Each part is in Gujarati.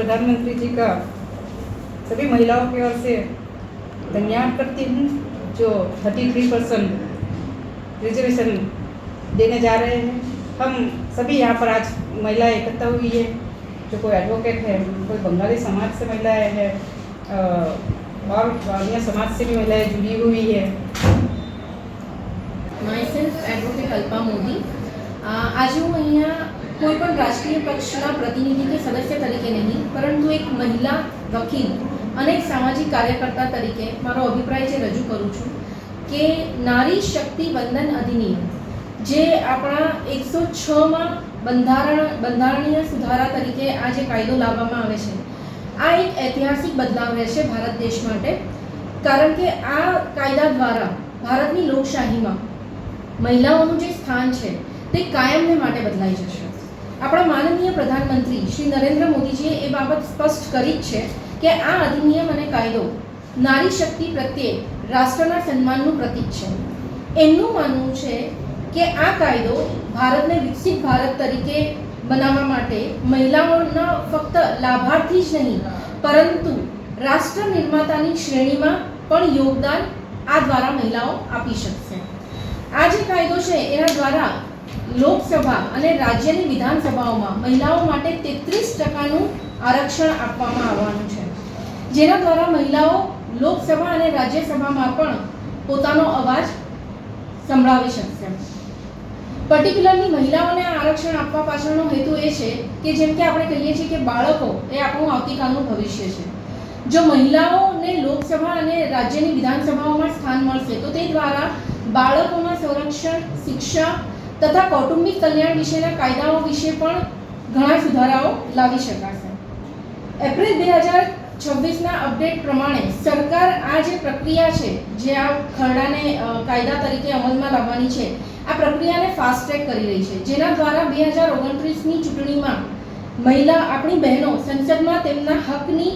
प्रधानमंत्री जी का सभी महिलाओं की ओर से धन्यवाद करती हूँ, जो 33% रिजर्वेशन देने जा रहे हैं। हम सभी यहाँ पर आज महिलाएं इकट्ठा हुई है, जो कोई एडवोकेट है, कोई बंगाली समाज से महिलाएं हैं और अन्य समाज से भी महिलाएं जुड़ी हुई है। Myself advocate Alpa Modi. આજે હું અહીંયા કોઈ પણ રાષ્ટ્રીય પક્ષના પ્રતિનિધિ કે સદસ્ય તરીકે નહીં, પરંતુ એક મહિલા વકીલ અને એક સામાજિક કાર્યકર્તા તરીકે મારો અભિપ્રાય જે રજૂ કરું છું કે નારી શક્તિ વંદન અધિનિયમ જે આપણા 106માં બંધારણીય સુધારા તરીકે આ જે કાયદો લાવવામાં આવે છે, આ એક ઐતિહાસિક બદલાવ રહેશે ભારત દેશ માટે। કારણ કે આ કાયદા દ્વારા ભારતની લોકશાહીમાં મહિલાઓનું જે સ્થાન છે તે કાયમને માટે બદલાઈ જશે। આપણા માનનીય પ્રધાનમંત્રી શ્રી નરેન્દ્ર મોદીજીએ એ બાબત સ્પષ્ટ કરી જ છે કે આ અધિનિયમ અને કાયદો નારી શક્તિ પ્રત્યે રાષ્ટ્રના સન્માનનું પ્રતીક છે। એમનું માનવું છે કે આ કાયદો ભારતને વિકસિત ભારત તરીકે બનાવવા માટે મહિલાઓના ફક્ત લાભાર્થી જ નહીં, પરંતુ રાષ્ટ્ર નિર્માતાની શ્રેણીમાં પણ યોગદાન આ દ્વારા મહિલાઓ આપી શકશે। આ જે કાયદો છે એના દ્વારા લોકસભા અને રાજ્યની વિધાનસભાઓમાં મહિલાઓ માટે 33%નું આરક્ષણ આપવામાં આવવાનું છે, જેના દ્વારા મહિલાઓ લોકસભા અને રાજ્યસભામાં પણ પોતાનો અવાજ સંભળાવી શકશે। પર્ટિક્યુલરલી મહિલાઓને આરક્ષણ આપવા પાછળનો હેતુ એ છે કે જેમ કે આપણે કહીએ છીએ કે બાળકો એ આપણું આવતીકાલનું ભવિષ્ય છે। જો મહિલાઓને લોકસભા અને રાજ્યની વિધાનસભાઓમાં સ્થાન મળશે તો તે દ્વારા બાળકોના સંરક્ષણ, શિક્ષા તથા કૌટુંબિક કલ્યાણ વિશેના કાયદાઓ વિશે પણ ઘણા સુધારાઓ લાવી શકાશે। એપ્રિલ 2026ના અપડેટ પ્રમાણે સરકાર આ જે પ્રક્રિયા છે, જે આ ખરડાને કાયદા તરીકે અમલમાં લાવવાની છે, આ પ્રક્રિયાને ફાસ્ટ ટ્રેક કરી રહી છે, જેના દ્વારા 2029ની ચૂંટણીમાં મહિલા આપણી બહેનો સંસદમાં તેમના હકની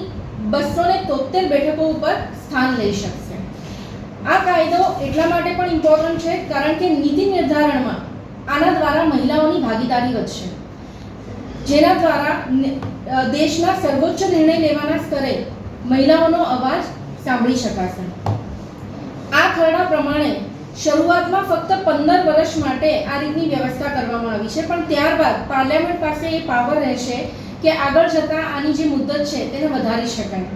273 બેઠકો ઉપર સ્થાન લઈ શકશે। આ કાયદો એટલા માટે પણ ઇમ્પોર્ટન્ટ છે કારણ કે નીતિ નિર્ધારણમાં આના દ્વારા મહિલાઓની ભાગીદારી વધશે, જેના દ્વારા દેશના સર્વોચ્ચ નિર્ણય લેવાના સ્તરે મહિલાઓનો અવાજ સાંભળી શકાશે। આ ખરડા પ્રમાણે શરૂઆતમાં ફક્ત 15 વર્ષ માટે આ રીતની વ્યવસ્થા કરવામાં આવી છે, પણ ત્યારબાદ પાર્લામેન્ટ પાસે એ પાવર રહેશે કે આગળ જતાં આની જે મુદ્દત છે તેને વધારી શકાય।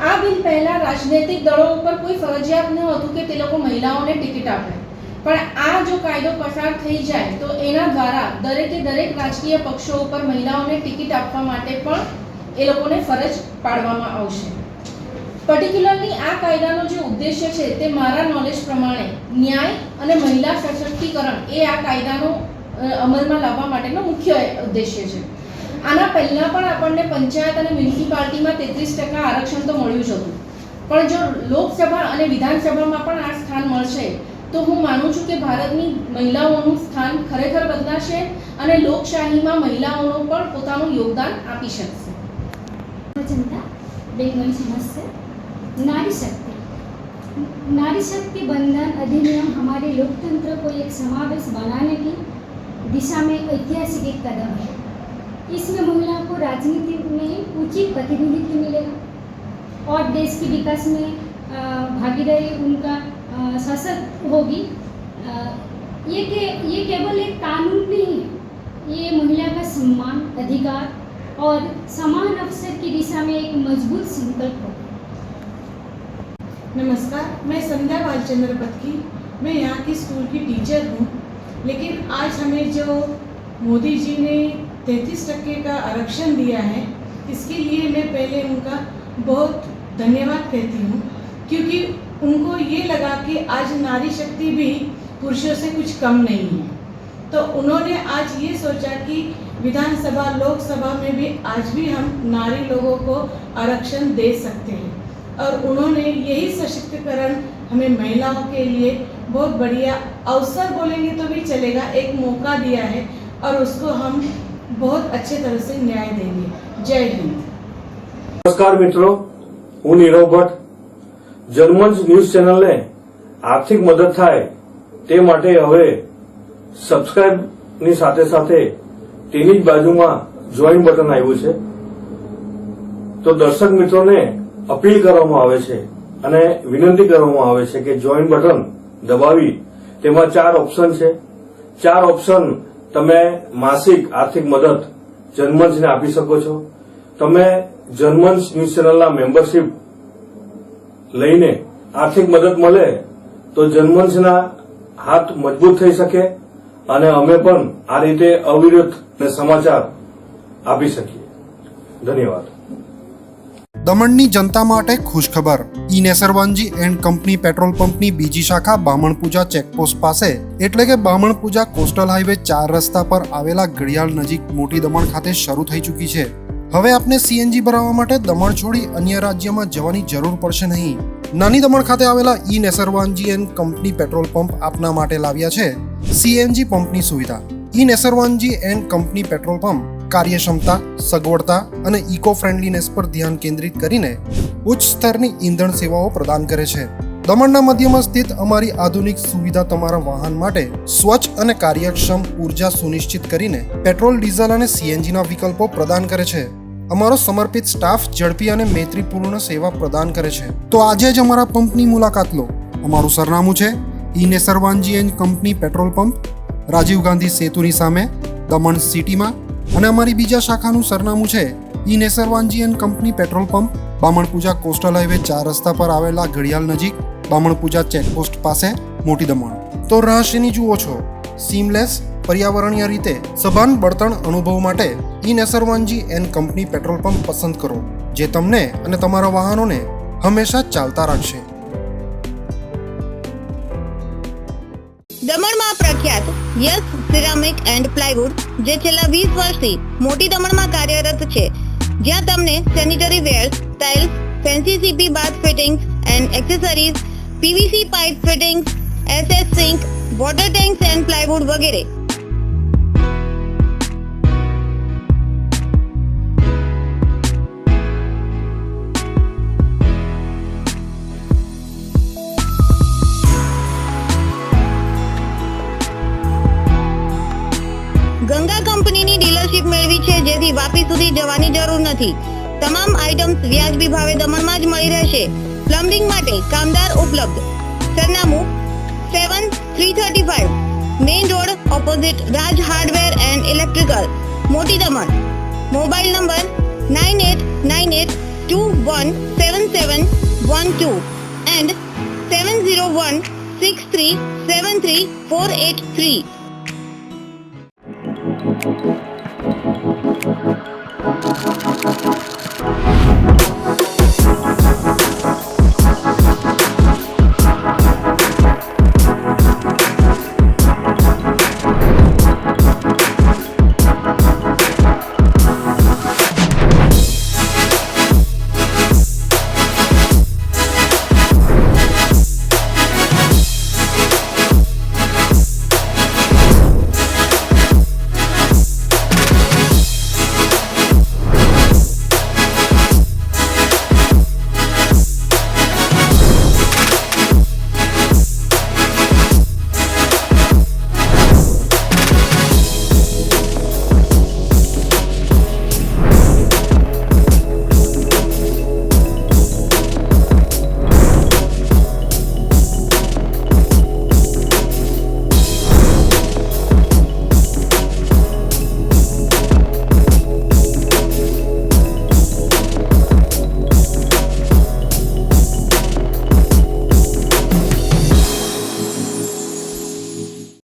આ બિલ પહેલા રાજનૈતિક દળો ઉપર કોઈ ફરજિયાત ન હતું કે તે લોકો મહિલાઓને ટિકિટ આપે, પણ આ જો કાયદો પસાર થઈ જાય તો એના દ્વારા દરેકે દરેક રાજકીય પક્ષો ઉપર મહિલાઓને ટિકિટ આપવા માટે પણ એ લોકોને ફરજ પાડવામાં આવશે। પર્ટિક્યુલરલી આ કાયદાનો જે ઉદ્દેશ્ય છે તે મારા નોલેજ પ્રમાણે ન્યાય અને મહિલા સશક્તિકરણ એ આ કાયદાનો અમલમાં લાવવા માટેનો મુખ્ય ઉદ્દેશ્ય છે। આના પહેલાં પણ આપણને પંચાયત અને મ્યુનિસિપાલિટીમાં 33% આરક્ષણ તો મળ્યું જ હતું, પણ જો લોકસભા અને વિધાનસભામાં પણ આ સ્થાન મળશે તો હું માનું છું કે ભારતની મહિલાઓનું સ્થાન ખરેખર બદલાશે અને લોકશાહીમાં મહિલાઓનો પણ પોતાનું યોગદાન આપી શકશે। जनता बेंगल समझ नारी शक्ति बंधन अधिनियम हमारे लोकतंत्र को एक समावेश बनाने की दिशा में ऐतिहासिक एक कदम है। इसमें महिलाओं को राजनीति में उचित प्रतिनिधित्व मिलेगा और देश के विकास में भागीदारी उनका सशक्त होगी। ये केवल एक कानून नहीं है, ये महिला का सम्मान, अधिकार और समान अवसर की दिशा में एक मजबूत संकल्प होगा। नमस्कार, मैं संध्या बालचंद्र पत्की, मैं यहाँ की स्कूल की टीचर हूँ। लेकिन आज हमें जो मोदी जी ने 33% का आरक्षण दिया है, इसके लिए मैं पहले उनका बहुत धन्यवाद कहती हूँ, क्योंकि उनको ये लगा कि आज नारी शक्ति भी पुरुषों से कुछ कम नहीं है। तो उन्होंने आज ये सोचा कि विधानसभा, लोकसभा में भी आज भी हम नारी लोगों को आरक्षण दे सकते हैं, और उन्होंने यही सशक्तिकरण हमें महिलाओं के लिए बहुत बढ़िया अवसर बोलेंगे तो भी चलेगा, एक मौका दिया है और उसको हम बहुत अच्छे तरह से न्याय देंगे। जय हिंद। नमस्कार मित्रों, હું નીરવ ભટ્ટ। જર્મન્સ ન્યૂઝ ચેનલને આર્થિક મદદ થાય તે માટે હવે સબસ્ક્રાઇબની સાથે સાથે તેની જ બાજુમાં જોઈન બટન આવ્યું છે। તો દર્શક મિત્રોને અપીલ કરવામાં આવે છે અને વિનંતી કરવામાં આવે છે કે જોઈન બટન દબાવી તેમાં 4 ઓપ્શન છે. 4 ઓપ્શન તમે માસિક આર્થિક મદદ જનમંચને આપી શકો છો. તમે જનમંચ ન્યૂઝ ચેનલના મેમ્બરશીપ લઈને આર્થિક મદદ મળે તો જનમંચના હાથ મજબૂત થઈ શકે અને અમે પણ આ રીતે અવિરત સમાચાર આપી શકીએ. ધન્યવાદ. દમણની જનતા માટે ખુશખબર. ઈ નેસરવાનજી એન્ડ કંપની પેટ્રોલ પંપની બીજી શાખા બામણપૂજા ચેકપોસ્ટ પાસે એટલે કે બામણપૂજા કોસ્ટલ હાઈવે 4 રસ્તા પર આવેલા ઘડિયાળ નજીક મોટી દમણ ખાતે શરૂ થઈ ચૂકી છે. હવે આપને સીએનજી ભરાવવા માટે દમણ છોડી અન્ય રાજ્યમાં જવાની જરૂર પડશે નહીં. નાની દમણ ખાતે આવેલા E Nusserwanji and company petrol pump આપના માટે લાવ્યા છે સીએનજી પંપની સુવિધા. E Nusserwanji and company petrol pump કાર્યક્ષમતા, સગવડતા અને ઇકો ફ્રેન્ડલીનેસ પર ધ્યાન કેન્દ્રિત કરીને ઉચ્ચ સ્તરની ઈંધણ સેવાઓ પ્રદાન કરે છે. દમણના મધ્યમાં સ્થિત અમારી આધુનિક સુવિધા તમારા વાહન માટે સ્વચ્છ અને કાર્યક્ષમ ઉર્જા સુનિશ્ચિત કરીને પેટ્રોલ, ડીઝલ અને સીએનજીના વિકલ્પો પ્રદાન કરે છે. અમારો સમર્પિત સ્ટાફ ઝડપી અને મૈત્રીપૂર્ણ સેવા પ્રદાન કરે છે. તો આજે જ અમારા પંપની મુલાકાત લો. અમારું સરનામું છે E Nusserwanji and company petrol pump, Rajiv Gandhi સેતુની સામે, દમણ સિટીમાં. અને અમારી બીજા શાખાનું સરનામું છે E Nusserwanji and company petrol pump, Bamanpuja coastal highway 4 રસ્તા પર આવેલા ઘડિયાળ નજીક, બામણપૂજા ચેકપોસ્ટ પાસે, મોટી દમણ. તો રહસ્યની જુઓ છો. સીમલેસ, પર્યાવરણીય રીતે સભાન બળતણ અનુભવ માટે E Nusserwanji and company petrol pump પસંદ કરો, જે તમને અને તમારા વાહનોને હંમેશા ચાલતા રાખશે. દમણમાં પ્રખ્યાત યસ સિરામિક એન્ડ પ્લાયવુડ, જે છેલ્લા 20 વર્ષથી મોટી દમણમાં કાર્યરત છે, જ્યાં તમને sanitary wares, tiles, fancy CP bath fittings and accessories, PVC pipe fittings, SS sink, water tanks and plywood વગેરે. ગંગા કંપનીની ડીલરશીપ મેળવી છે, જેથી વાપી સુધી જવાની જરૂર નથી. તમામ આઇટમ્સ વ્યાજબી ભાવે દમણમાં જ મળી રહેશે. પ્લમ્બિંગ માટે કામદાર ઉપલબ્ધ. સરનામું 7335 main road opposite Raj hardware and electrical, મોટી દમણ. Mobile number 9898217712 and 7016373483.